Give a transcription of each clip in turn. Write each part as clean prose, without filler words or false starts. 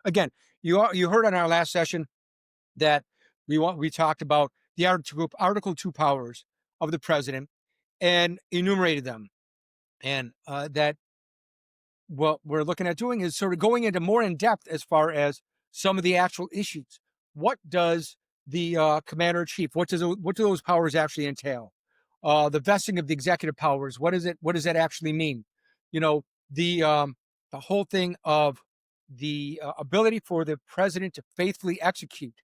again, you heard on our last session that we talked about the Article 2 powers of the president and enumerated them. And that what we're looking at doing is sort of going into more in depth as far as some of the actual issues. What does the commander in chief? What do those powers actually entail? The vesting of the executive powers. What is it? What does that actually mean? You know, the whole thing of the ability for the president to faithfully execute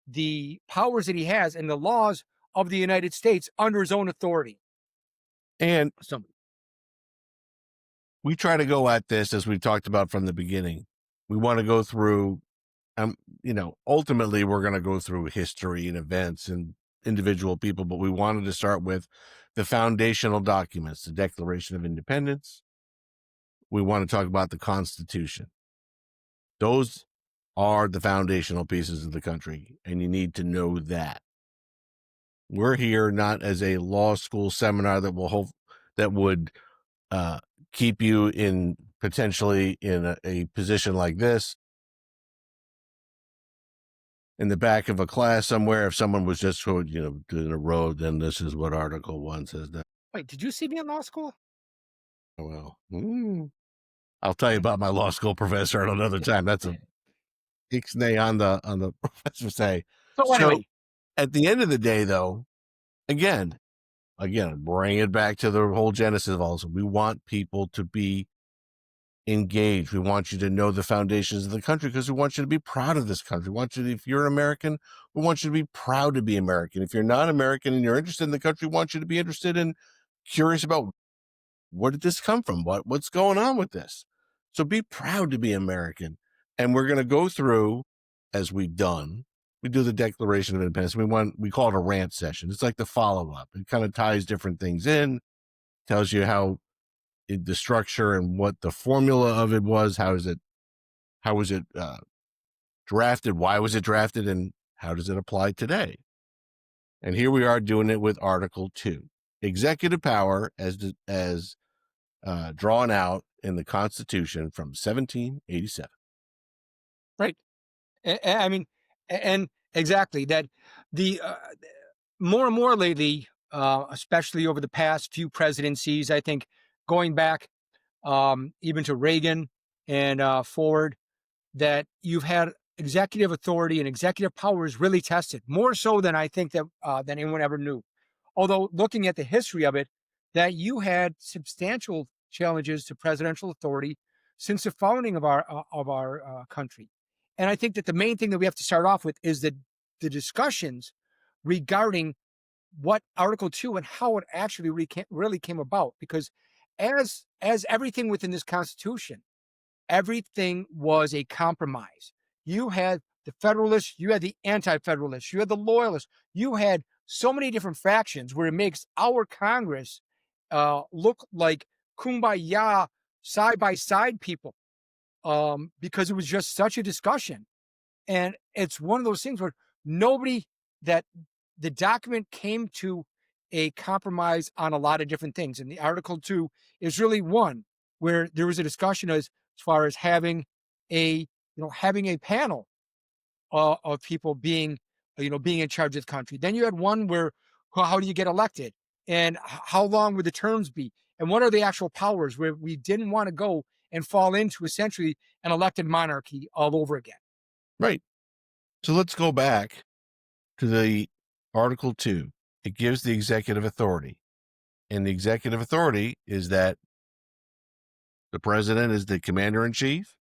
the powers that he has and the laws of the United States under his own authority. And So, we try to go at this as we talked about from the beginning. We want to go through, ultimately we're going to go through history and events and individual people, but we wanted to start with the foundational documents, the Declaration of Independence. We want to talk about the Constitution. Those are the foundational pieces of the country, and you need to know that. We're here not as a law school seminar that would keep you in potentially in a position like this in the back of a class somewhere. If someone was just doing a road, then this is what Article 1 says. That wait, did you see me in law school? well, I'll tell you about my law school professor at another time. That's a ixnay on the professor say. So So anyway, at the end of the day, though, again, bring it back to the whole genesis of all this. We want people to be engaged. We want you to know the foundations of the country because we want you to be proud of this country. We want you to, if you're an American, we want you to be proud to be American. If you're not American and you're interested in the country, we want you to be interested and curious about where did this come from? What's going on with this? So be proud to be American. And we're going to go through, as we've done, we do the Declaration of Independence. We call it a rant session. It's like the follow-up. It kind of ties different things in, tells you how the structure and what the formula of it was. How was it drafted? Why was it drafted? And how does it apply today? And here we are doing it with Article 2, executive power as drawn out in the Constitution from 1787. right? I mean, and exactly that. The more and more lately, especially over the past few presidencies, I think going back even to Reagan and forward, that you've had executive authority and executive powers really tested more so than I think that than anyone ever knew. Although looking at the history of it, that you had substantial challenges to presidential authority since the founding of our country. And I think that the main thing that we have to start off with is the discussions regarding what Article 2 and how it actually really came about. Because as everything within this Constitution, everything was a compromise. You had the Federalists, you had the Anti-Federalists, you had the Loyalists, you had so many different factions where it makes our Congress look like kumbaya side by side people, because it was just such a discussion. And it's one of those things where nobody that the document came to a compromise on a lot of different things. And the Article 2 is really one where there was a discussion as far as having a panel of people being in charge of the country. Then you had one where how do you get elected, and how long would the terms be, and what are the actual powers, where we didn't want to go and fall into essentially an elected monarchy all over again. Right. So let's go back to the Article 2. It gives the executive authority. And the executive authority is that the president is the commander in chief.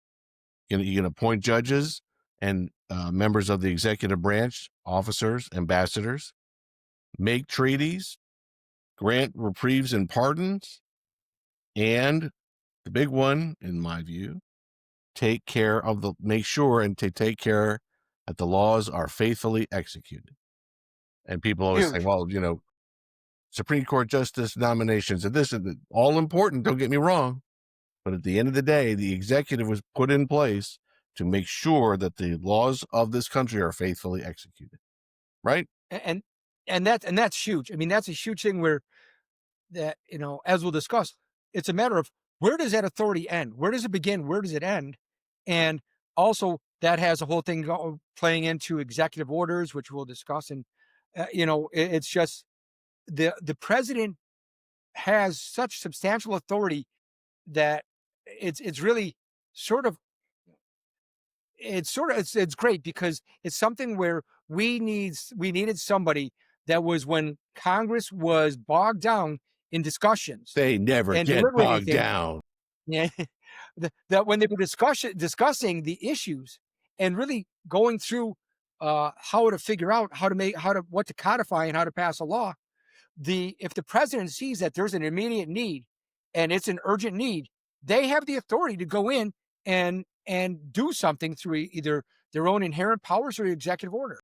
You can appoint judges and members of the executive branch, officers, ambassadors, make treaties, grant reprieves and pardons, and the big one, in my view, make sure and to take care that the laws are faithfully executed. And people always say, Huge. well, Supreme Court justice nominations and this and all important. Don't get me wrong. But at the end of the day, the executive was put in place to make sure that the laws of this country are faithfully executed. Right? and that's huge. I mean, that's a huge thing where that, as we'll discuss, it's a matter of where does that authority end? Where does it begin? Where does it end? And also, that has a whole thing playing into executive orders, which we'll discuss. And it's just the president has such substantial authority that it's really sort of it's great because it's something where we needed somebody that was when Congress was bogged down in discussions They never and get deliberating bogged things. down. Yeah, that when they were discussing the issues and really going through how to figure out how to what to codify and how to pass a law. If the president sees that there's an immediate need and it's an urgent need, they have the authority to go in and do something through either their own inherent powers or executive order.